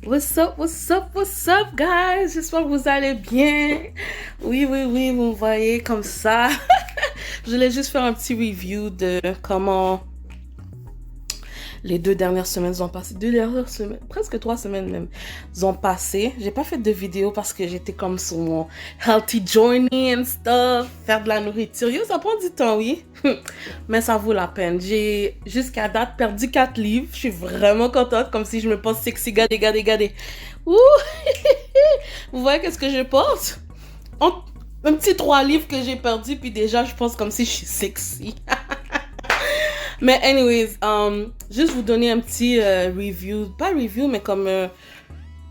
What's up, guys? J'espère que vous allez bien. Oui, vous me voyez comme ça. Je voulais juste faire un petit review de comment les 2 dernières semaines ont passé. 2 dernières semaines, presque 3 semaines même, ont passé. J'ai pas fait de vidéo parce que j'étais comme sur mon healthy journey and stuff. Faire de la nourriture. Yo, ça prend du temps, oui. Mais ça vaut la peine. J'ai jusqu'à date perdu 4 livres. Je suis vraiment contente, comme si je me pense sexy. Regardez. Ouh! Vous voyez qu'est-ce que je pense? Un petit 3 livres que j'ai perdu, puis déjà je pense comme si je suis sexy. Mais anyways, juste vous donner un petit review, pas review, mais comme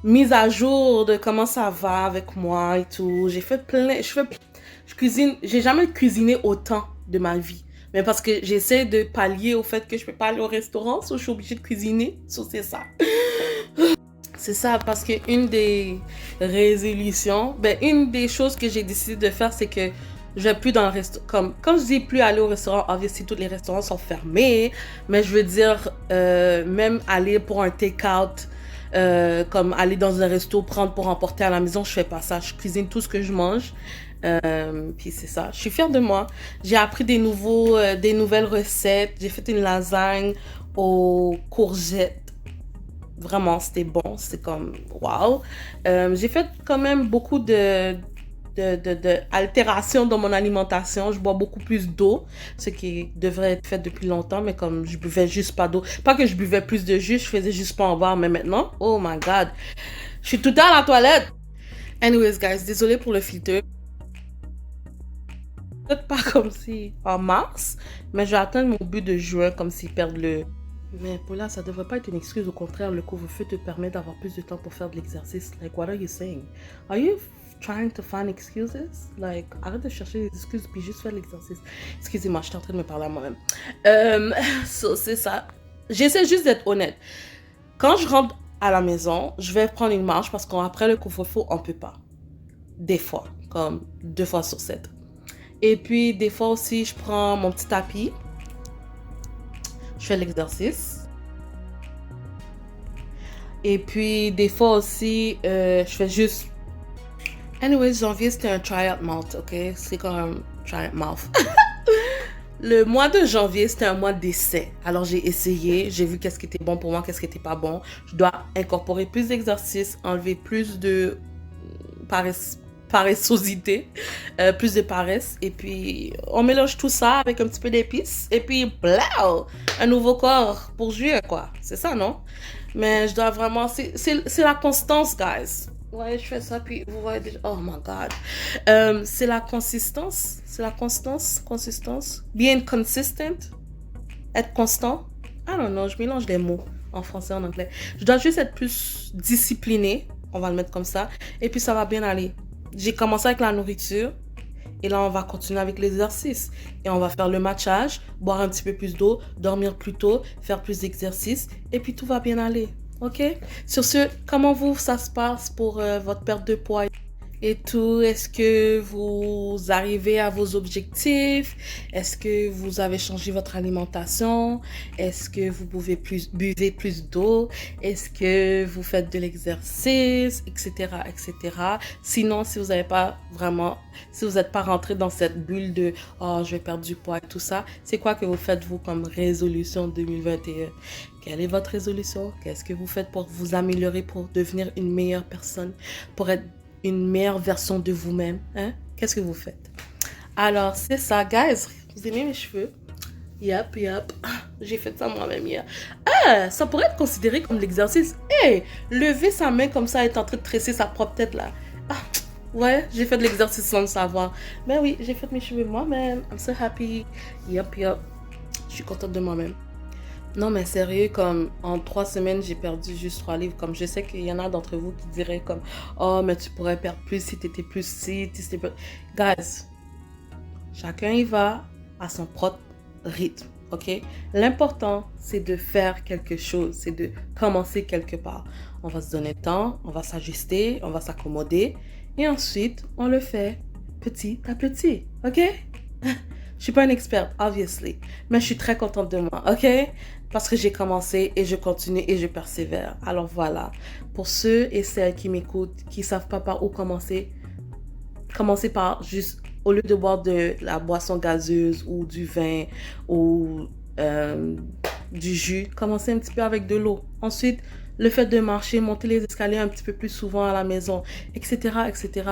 mise à jour de comment ça va avec moi et tout. J'ai fait plein, je cuisine, j'ai jamais cuisiné autant de ma vie. Mais parce que j'essaie de pallier au fait que je peux pas aller au restaurant, so je suis obligée de cuisiner, so c'est ça. C'est ça, parce que une des résolutions, une des choses que j'ai décidé de faire, c'est que je vais plus dans le restaurant. Comme je dis plus aller au restaurant, obviously tous les restaurants sont fermés, mais je veux dire, même aller pour un take-out, comme aller dans un resto, prendre pour emporter à la maison, je fais pas ça. Je cuisine tout ce que je mange. Puis c'est ça. Je suis fière de moi. J'ai appris des nouvelles recettes. J'ai fait une lasagne aux courgettes. Vraiment, c'était bon. C'est comme, wow. J'ai fait quand même beaucoup de altérations dans mon alimentation. Je bois beaucoup plus d'eau, ce qui devrait être fait depuis longtemps, mais comme je buvais juste pas d'eau. Pas que je buvais plus de jus, je faisais juste pas en boire, mais maintenant, oh my god. Je suis tout le temps à la toilette. Anyways, guys, désolé pour le filtre. Peut-être pas comme si en mars, mais je vais atteindre mon but de juin comme s'ils perdent le... Mais pour là, ça devrait pas être une excuse. Au contraire, le couvre-feu te permet d'avoir plus de temps pour faire de l'exercice. Like, what are you saying? Are you trying to find excuses? Like, arrête de chercher des excuses puis juste faire l'exercice. Excusez-moi, je suis en train de me parler à moi-même. So, c'est ça. J'essaie juste d'être honnête. Quand je rentre à la maison, je vais prendre une marche parce qu'après le couvre-feu, on peut pas. Des fois, comme 2 fois sur 7. Et puis, des fois aussi, je prends mon petit tapis. Je fais l'exercice. Et puis, des fois aussi, je fais juste... Anyways, janvier, c'était un try-out month, ok? C'est comme un try-out month. Le mois de janvier, c'était un mois d'essai. Alors, j'ai essayé, j'ai vu qu'est-ce qui était bon pour moi, qu'est-ce qui n'était pas bon. Je dois incorporer plus d'exercices, enlever plus de paressosité, plus de paresse. Et puis, on mélange tout ça avec un petit peu d'épices. Et puis, blau, un nouveau corps pour juillet, quoi. C'est ça, non? Mais je dois vraiment... C'est la constance, guys. Ouais, je fais ça, puis vous voyez déjà... Oh my God. C'est la consistance. C'est la consistance. Being consistent. Être constant. I don't know, je mélange les mots en français, en anglais. Je dois juste être plus disciplinée. On va le mettre comme ça. Et puis, ça va bien aller. J'ai commencé avec la nourriture. Et là, on va continuer avec l'exercice. Et on va faire le matchage, boire un petit peu plus d'eau, dormir plus tôt, faire plus d'exercice. Et puis, tout va bien aller. OK? Sur ce, comment ça se passe pour votre perte de poids et tout? Est-ce que vous arrivez à vos objectifs? Est-ce que vous avez changé votre alimentation? Est-ce que vous buvez plus d'eau? Est-ce que vous faites de l'exercice? Etc., etc. Sinon, si vous n'êtes pas rentré dans cette bulle de « Oh, je vais perdre du poids » et tout ça, c'est quoi que vous faites, vous, comme résolution 2021? Quelle est votre résolution? Qu'est-ce que vous faites pour vous améliorer, pour devenir une meilleure personne, pour être une meilleure version de vous-même, hein? Qu'est-ce que vous faites? Alors, c'est ça, guys. Vous aimez mes cheveux? Yup. J'ai fait ça moi-même hier. Ah, ça pourrait être considéré comme l'exercice. Hey, lever sa main comme ça, être en train de tresser sa propre tête, là. Ah, ouais, j'ai fait de l'exercice sans le savoir. Mais oui, j'ai fait mes cheveux moi-même. I'm so happy. Yup. Je suis contente de moi-même. Non, mais sérieux, comme en 3 semaines, j'ai perdu juste 3 livres. Comme je sais qu'il y en a d'entre vous qui diraient comme « Oh, mais tu pourrais perdre plus si t'étais plus si, si t'étais plus... » Guys, chacun y va à son propre rythme, ok? L'important, c'est de faire quelque chose, c'est de commencer quelque part. On va se donner le temps, on va s'ajuster, on va s'accommoder. Et ensuite, on le fait petit à petit, ok? Je suis pas une experte, obviously, mais je suis très contente de moi, ok? Parce que j'ai commencé et je continue et je persévère. Alors voilà, pour ceux et celles qui m'écoutent, qui savent pas par où commencer, commencez par juste, au lieu de boire de la boisson gazeuse ou du vin ou euh, du jus, commencez un petit peu avec de l'eau. Ensuite, le fait de marcher, monter les escaliers un petit peu plus souvent à la maison, etc., etc.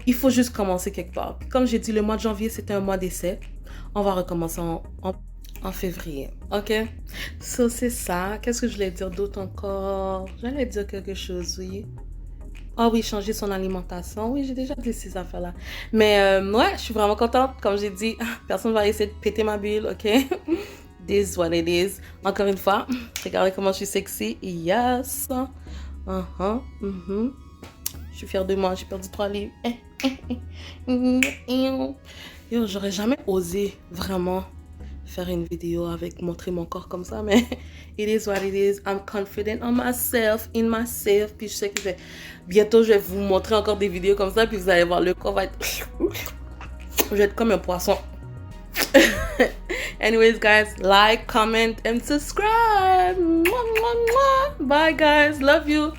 Il faut juste commencer quelque part. Comme j'ai dit, le mois de janvier, c'était un mois d'essai. On va recommencer en février. OK? So, c'est ça. Qu'est-ce que je voulais dire d'autre encore? J'allais dire quelque chose, oui. Ah oui, changer son alimentation. Oui, j'ai déjà dit ces affaires-là. Mais ouais, je suis vraiment contente. Comme j'ai dit, personne va essayer de péter ma bulle, OK? This is what it is. Encore une fois, regardez comment je suis sexy. Yes. Uh-huh. Mm-hmm. Je suis fière de moi, j'ai perdu 3 livres. Yo, j'aurais jamais osé vraiment faire une vidéo avec montrer mon corps comme ça, mais it is what it is. I'm confident on myself, in myself. Puis je sais que bientôt je vais vous montrer encore des vidéos comme ça, puis vous allez voir, le corps va être... Je vais être comme un poisson. Anyways, guys, like, comment, and subscribe. Bye, guys. Love you.